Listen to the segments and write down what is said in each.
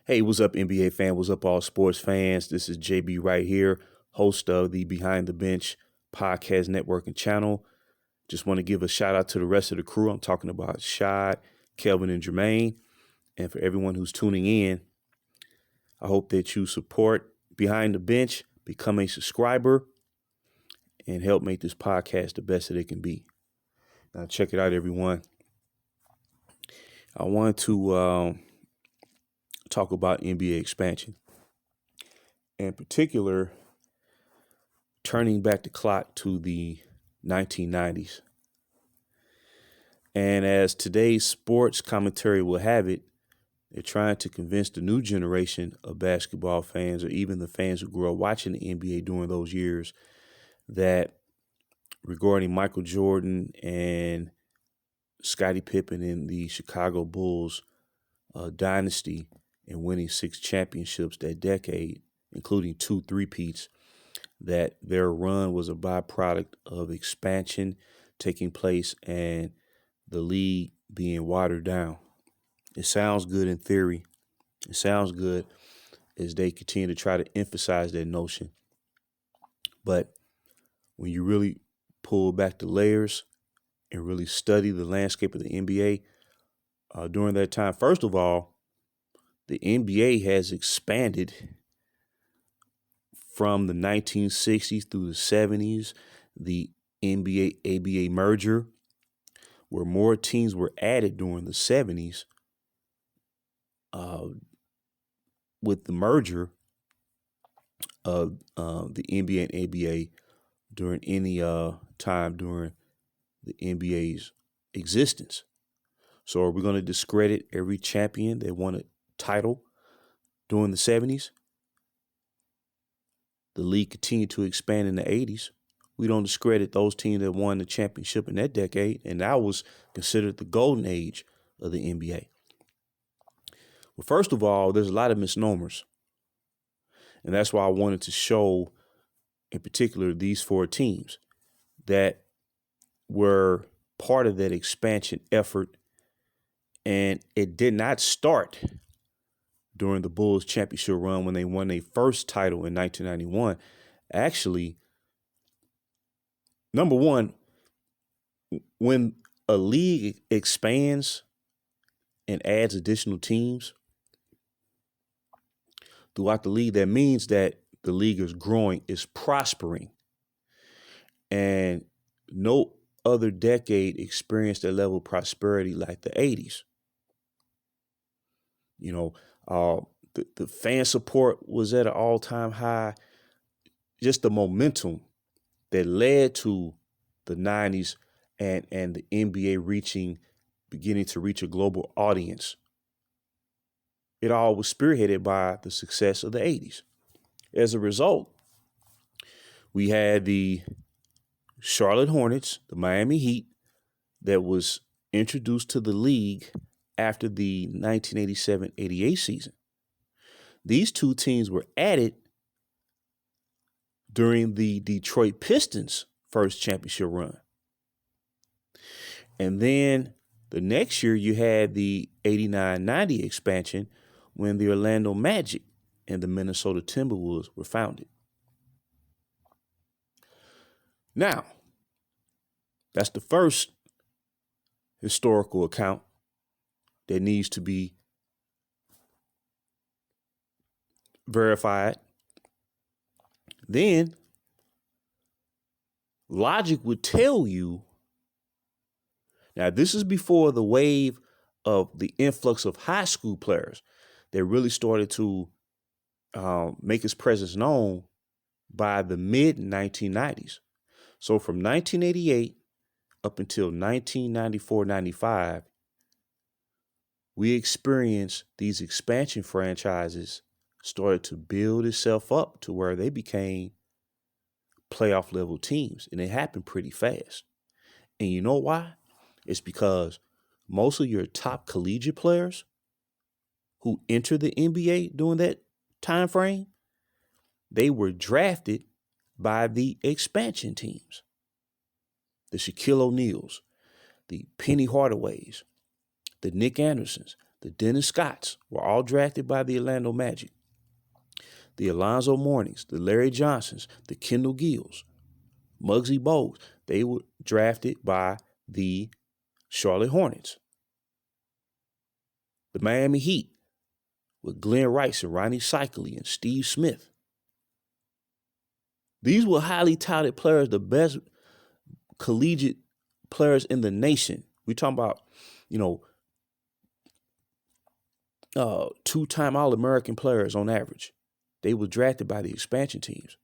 Hey, what's up, NBA fan? What's up, all sports fans? This is JB right here, host of the Behind the Bench podcast network and channel. Just want to give a shout out to the rest of the crew. I'm talking about Shad, Kelvin, and Jermaine. And for everyone who's tuning in, I hope that you support Behind the Bench, become a subscriber, and help make this podcast the best that it can be. Now, check it out, everyone. I want to talk about NBA expansion. In particular, turning back the clock to the 1990s. And as today's sports commentary will have it, they're trying to convince the new generation of basketball fans, or even the fans who grew up watching the NBA during those years, that regarding Michael Jordan and Scottie Pippen in the Chicago Bulls dynasty and winning 6 championships that decade, including 2 three-peats, that their run was a byproduct of expansion taking place and the league being watered down. It sounds good in theory. It sounds good as they continue to try to emphasize that notion. But when you really pull back the layers and really study the landscape of the NBA during that time, first of all, the NBA has expanded from the 1960s through the 70s, the NBA-ABA merger, where more teams were added during the 70s. With the merger of the NBA and ABA during any time during the NBA's existence. So are we going to discredit every champion that won a title during the 70s? The league continued to expand in the 80s. We don't discredit those teams that won the championship in that decade, and that was considered the golden age of the NBA. Well, first of all, there's a lot of misnomers, and that's why I wanted to show, in particular, these 4 teams that were part of that expansion effort, and it did not start during the Bulls championship run when they won their first title in 1991. Actually, number one, when a league expands and adds additional teams throughout the league, that means that the league is growing, is prospering. And no other decade experienced that level of prosperity like the 80s. You know, the fan support was at an all-time high. Just the momentum that led to the 90s and the NBA beginning to reach a global audience. It all was spearheaded by the success of the 80s. As a result, we had the Charlotte Hornets, the Miami Heat, that was introduced to the league after the 1987-88 season. These 2 teams were added during the Detroit Pistons' first championship run. And then the next year you had the 89-90 expansion when the Orlando Magic and the Minnesota Timberwolves were founded. Now, that's the first historical account that needs to be verified. Then logic would tell you, now this is before the wave of the influx of high school players that really started to make its presence known by the mid-1990s. So from 1988 up until 1994-95, we experienced these expansion franchises started to build itself up to where they became playoff level teams. And it happened pretty fast. And you know why? It's because most of your top collegiate players who entered the NBA during that time frame, they were drafted by the expansion teams. The Shaquille O'Neals, the Penny Hardaways, the Nick Andersons, the Dennis Scotts were all drafted by the Orlando Magic. The Alonzo Mournings, the Larry Johnsons, the Kendall Gills, Muggsy Bogues, they were drafted by the Charlotte Hornets. The Miami Heat with Glenn Rice and Ronnie Cycli and Steve Smith. These were highly touted players, the best collegiate players in the nation. We're talking about, two-time All-American players on average. They were drafted by the expansion teams.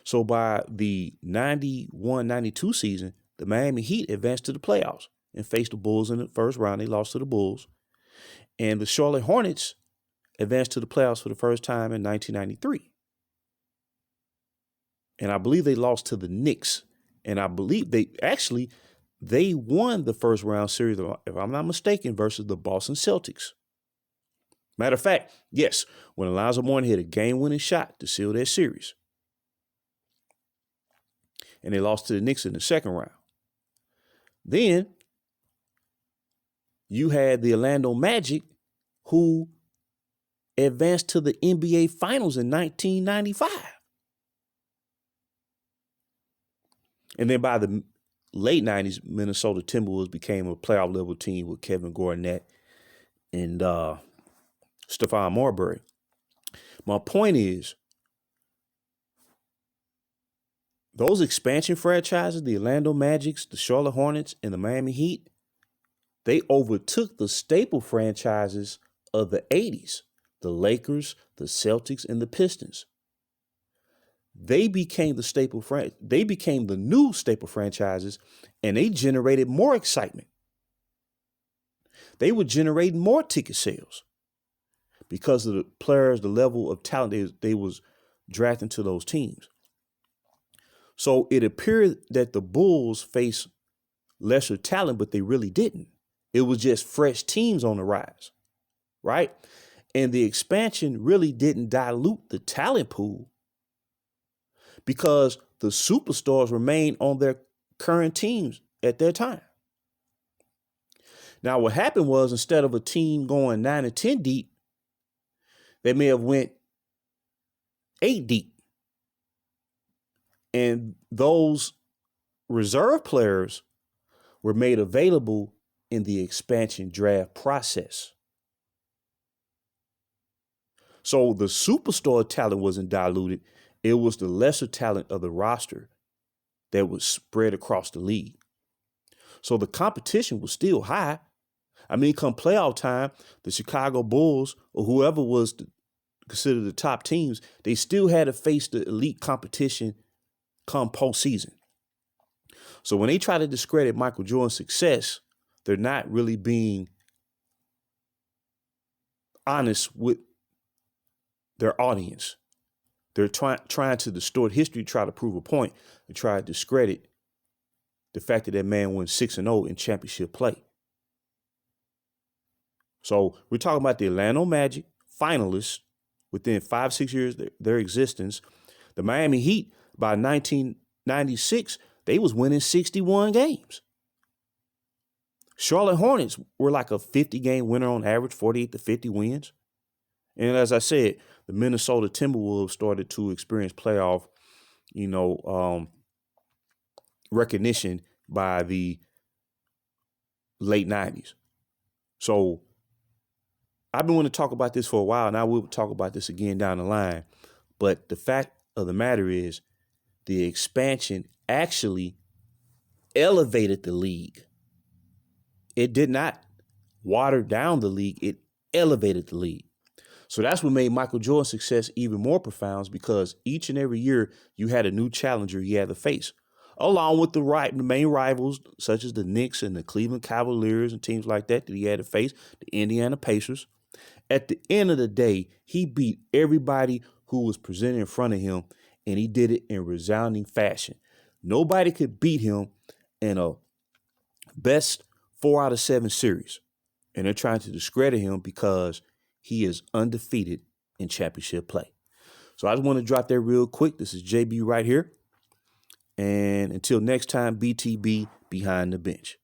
So by the 91-92 season, the Miami Heat advanced to the playoffs and faced the Bulls in the first round. They lost to the Bulls. And the Charlotte Hornets advanced to the playoffs for the first time in 1993. And I believe they lost to the Knicks. And I believe they won the first round series, if I'm not mistaken, versus the Boston Celtics. Matter of fact, yes, when Alonzo Mourning hit a game-winning shot to seal that series. And they lost to the Knicks in the second round. Then you had the Orlando Magic, who advanced to the NBA Finals in 1995. And then by the late 90s, Minnesota Timberwolves became a playoff-level team with Kevin Garnett and Stephon Marbury. My point is, those expansion franchises, the Orlando Magic, the Charlotte Hornets, and the Miami Heat, they overtook the staple franchises of the 80s, the Lakers, the Celtics, and the Pistons. They became the new staple franchises, and they generated more excitement. They were generating more ticket sales because of the players, the level of talent they was drafting to those teams. So it appeared that the Bulls faced lesser talent, but they really didn't. It was just fresh teams on the rise, right? And the expansion really didn't dilute the talent pool because the superstars remained on their current teams at their time. Now, what happened was, instead of a team going 9 or 10 deep, they may have went 8 deep. And those reserve players were made available in the expansion draft process. So the superstar talent wasn't diluted. It was the lesser talent of the roster that was spread across the league. So the competition was still high. I mean, come playoff time, the Chicago Bulls or whoever was considered the top teams, they still had to face the elite competition come postseason. So when they try to discredit Michael Jordan's success, they're not really being honest with their audience. They're trying to distort history, try to prove a point, and try to discredit the fact that man went 6-0 in championship play. So we're talking about the Orlando Magic finalists within 5-6 years of their existence. The Miami Heat, by 1996, they was winning 61 games. Charlotte Hornets were like a 50-game winner on average, 48 to 50 wins. And as I said, the Minnesota Timberwolves started to experience playoff, recognition by the late 90s. So I've been wanting to talk about this for a while, and I will talk about this again down the line. But the fact of the matter is, the expansion actually elevated the league. It did not water down the league. It elevated the league. So that's what made Michael Jordan's success even more profound, because each and every year you had a new challenger you had to face, along with the main rivals such as the Knicks and the Cleveland Cavaliers and teams like that he had to face, the Indiana Pacers. At the end of the day, he beat everybody who was presented in front of him, and he did it in resounding fashion. Nobody could beat him in a best 4 out of 7 series. And they're trying to discredit him because he is undefeated in championship play. So I just want to drop that real quick. This is JB right here. And until next time, BTB behind the bench.